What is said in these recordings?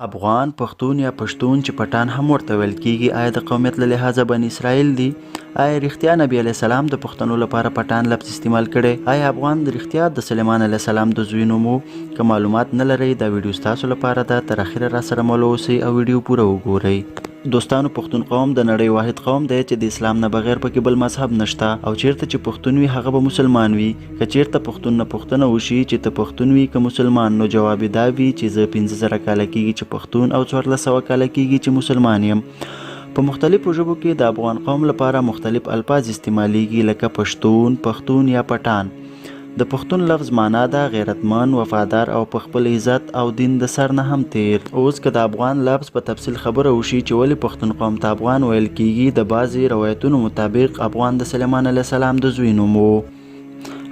افغان، پښتون یا پښتون چې پټان هم ورته ویل کیږي، آیا د قومیت له لحاظه بني اسرائیل دي؟ آیا رښتیا نبی علیه السلام د پښتنو لپاره پټان لفظ استعمال کړی؟ آیا افغان د رښتیا د سلیمان علیه السلام د زوی نوم و؟ که معلومات نه لرئ دا ویډیو ستاسو لپاره ده، تر اخره راسره مل اوسئ او ویډیو پوره وګورئ. دوستانو، پښتون قوم د نړۍ واحد قوم دی چې د اسلام نه بغیر پکې بل مذهب نشته، او چیرته چې پښتون وي هغه به مسلمان وي. که چیرته پښتون نه پوښتنه وشي چې ته پښتون وي که مسلمان، نو جواب دا وي چې زه 15,000 کاله کېږي چې پښتون او 1400 کاله کېږي چې مسلمان یم. په مختلفو ژبو کې د افغان قوم لپاره مختلف الفاظ استعمالیږي، لکه پښتون، پښتون یا پټان. د پښتون لفظ معنا ده غیرتمن، وفادار او په خپل عزت او دین د سر نه هم تیر. اوس که د افغان لفظ په تفصیل خبره وشي چې ولې پښتون قوم ته افغان ویل کیږي، د بعضې روایتونو مطابق افغان د سلیمان علیه السلام د زوی نوم و،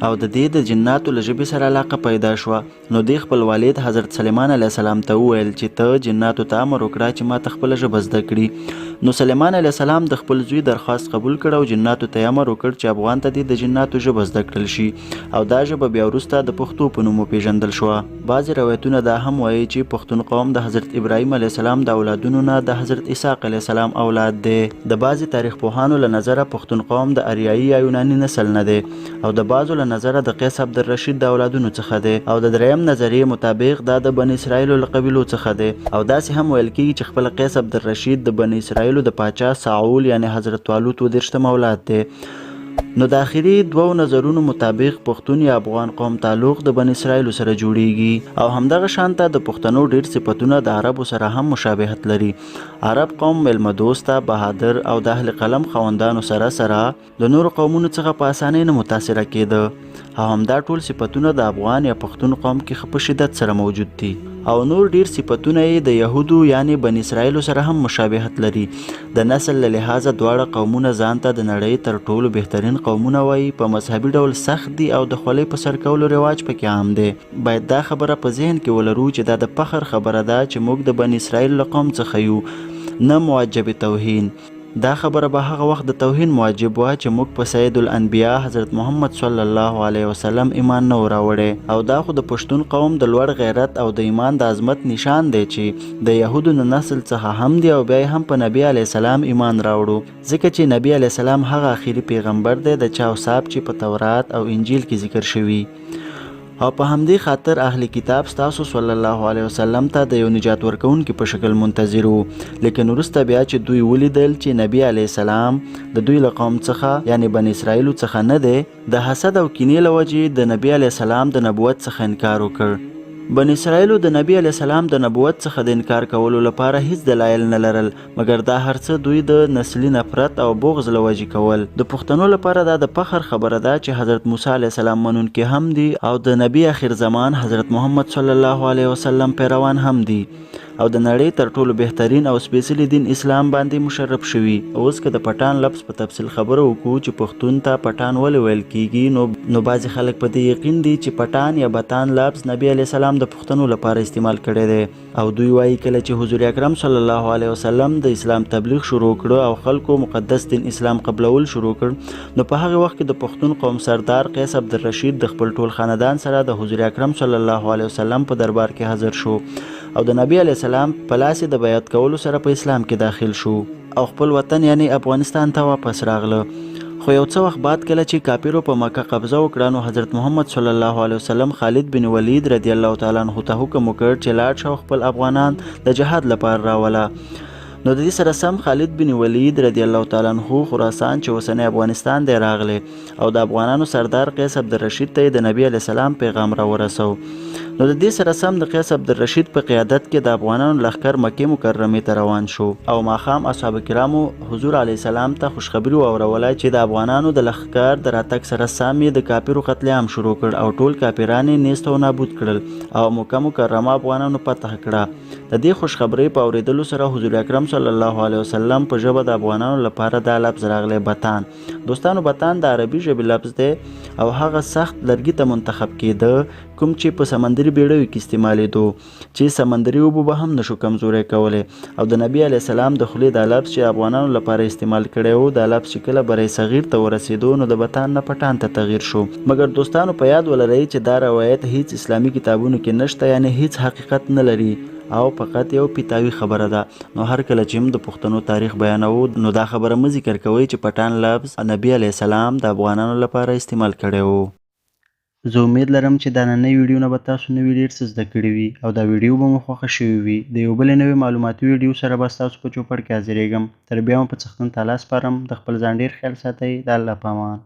او د دې د جناتو له ژبې سره علاقه پیدا شوه. نو دی خپل والد حضرت سلیمان علیه السلام ته وویل چې ته جناتو ته امر وکړه چې ما ته خپله ژبه زده کړي. نو سلیمان علیه السلام د خپل زوی درخواست قبول کړ او جناتو ته امر وکړ چې افغان ته دې د جناتو ژبه زده کړل شي، او دا ژبه بیا وروسته د پښتو په نوم وپېژندل شوه. بعضې روایتونه دا هم وایي چې پښتون قوم د حضرت ابراهیم علیه السلام د اولادونو نه د حضرت اسحاق علیه السلام اولاد دی. د بعضې تاریخ پوهانو له نظره پښتون قوم د اریایي یا یوناني نسل نه دی، او د بعضو له نظره د قیس عبدالرشید د اولادونو څخه دی، او د دریم نظریې مطابق دا د بني اسرائیلو له قبیلو څخه دی. او داسې هم ویل کېږي چې خپل قیس عبدالرشید د بني اسرائیلو د پاچا ساول یعنی حضرت طالوت 22 اولاد دی. نو د آخري دوو نظرونو مطابق پښتون یا افغان قوم تعلق د بني اسرائیلو سره جوړیږي، او همدغه شانته د پښتنو ډیر صفتونه د عربو سره هم مشابهت لري. عرب قوم میلمه دوسته، بهادر او د اهل قلم خاوندانو سره د نورو قومونو څخه په اسانۍ نه متاثره کېده، او همدا ټول صفتونه د افغان یا پښتون قوم کې په شدت سره موجود دي. او نور ډیر صفتونه یې د یهودو یعنی بني اسرائیلو سره هم مشابهت لري. د نسل له لحاظه دواړه قومونه ځان ته د نړۍ تر ټولو بهترین قومونه وایي. په مذهبي ډول سخت دي او د خولۍ په سر کولو رواج پکې عام دی. باید دا خبره په ذهن کې ولرو چې دا د فخر خبره ده چې موږ د بني اسرائیل له قوم څخه یو، نه معجب توهین. دا خبره به هغه وخت د توهین معجب وه چې موږ په سید الانبیا حضرت محمد صلی الله علیه وسلم ایمان نه و راوړی. او دا خو د پښتون قوم د لوړ غیرت او د ایمان د عظمت نشان دی چې د یهودو د نسل څخه هم دی، او بیا هم په نبی علیه السلام ایمان راوړو، ځکه چې نبی علیه السلام هغه آخري پیغمبر دی د چا اوصاف چې په تورات او انجیل کې ذکر شوي. او په همدې خاطر اهل کتاب ستاسو صلی الله علیه وسلم ته د یو نجات ورکوونکي په شکل منتظر وو. لیکن وروسته بیا چې دوی ولیدل چې نبی علیه السلام د دوی له قوم څخه یعنی بني اسرائیلو څخه نه دی، د حسد او کینې له وجې د نبی علیه السلام د نبوت څخه انکار وکړ. بني اسرائیلو د نبی علیه السلام د نبوت څخه د انکار کولو لپاره هیڅ دلایل نه لرل، مګر دا هر څه دوی د نسلي نفرت او بغض له وجې کول. د پښتنو لپاره دا د فخر خبره ده چې حضرت موسی علیه السلام منونکي هم دي، او د نبی آخر زمان حضرت محمد صلی الله علیه وسلم پیروان هم دي، او د نړۍ تر ټولو بهترین او سپیڅلی دین اسلام باندې مشرف شوي. اوس که د پټان لفظ په تفصیل خبره وکړو چې پښتون ته پټان ولې ویل کیږي، نو بعضې خلک په دې یقین دي چې پټان یا بتان لفظ نبی علیه السلام د پښتنو لپاره استعمال کړی دی. او دوی وایي کله چې حضور اکرم صلی الله علیه وسلم د اسلام تبلیغ شروع کړ او خلکو مقدس دین اسلام قبلول شروع کړ، نو په هغه وخت کې د پښتون قوم سردار قیس عبدالرشید د خپل ټول خاندان سره د حضور اکرم صلی الله علیه وسلم په دربار کې حاضر شو، او د نبی علیه السلام په لاس د بیعت کولو سره په اسلام کې داخل شو او خپل وطن یعنی افغانستان ته واپس راغله. خو یو څه وخت بعد کله چې کافرو په مکه قبضه وکړه، نو حضرت محمد صلی الله علیه وسلم خالد بن ولید رضی الله تعالی عنه ته حکم وکړ چې لاړ شه خپل افغانان د جهاد لپاره راوله. نو د دې سره سم خالد بن ولید رضی الله تعالی عنه خراسان چې اوسنی افغانستان دی راغلی، او د افغانانو سردار قیس عبدالرشید ته د نبی علیه السلام پیغام راورسو. نو د دې سره سم د قیس عبدالرشید په قیادت کې د افغانانو لښکر مکې مکرمې ته روان شو، او ماښام اصحاب کرامو حضور علیه السلام ته خوشخبري واوروله چې د افغانانو د لښکر د راتګ سره سم یې د کافرو قتل عام شروع کړ، او ټول کافران یې نیست او نابود کړل، او مکه مکرمه افغانانو فتح کړه. د دې خوشخبرۍ په اورېدلو سره حضور اکرم صلی الله علیه وسلم په ژبه د افغانانو لپاره دا لفظ راغلی بتان. دوستانو، بتان د عربي ژبې لفظ دی، او هغه سخت لرګي ته منتخب کېده کوم چې په سمندري بیړیو کې استعمالیدو، چې سمندري اوبه به هم نشو کمزوری کولی. او د نبی علیه السلام د خولې دا لفظ چې افغانانو لپاره استعمال کړی و، دا لفظ چې کله بری صغیر ته ورسېدو، نو د بتان نه پټان ته تغییر شو. مګر دوستانو په یاد ولرئ چې دا روایت هیڅ اسلامي کتابونو کې نشته، یعنی هیڅ حقیقت نه لري، او فقط یو پیتاوي خبره ده. نو هر کله چې هم د پښتنو تاریخ بیانوو نو دا خبره مه ذکر کوئ چې پټان لفظ نبي علیه السلام د افغانانو لپاره استعمال کړی و. زه امید لرم چې دا نننۍ ویډیو نه به تاسو نوي ډېر څه زده کړي وي او دا ویډیو به مو خوښه شوې وي. د یو بلې نوې معلوماتي ویډیو سره به ستاسو په چوپړ کې حاضرېږم. تر بیا مو په څښتن تعالی سپارم. د خپل ځان ډېر خیال ساتئ. د الله په امان.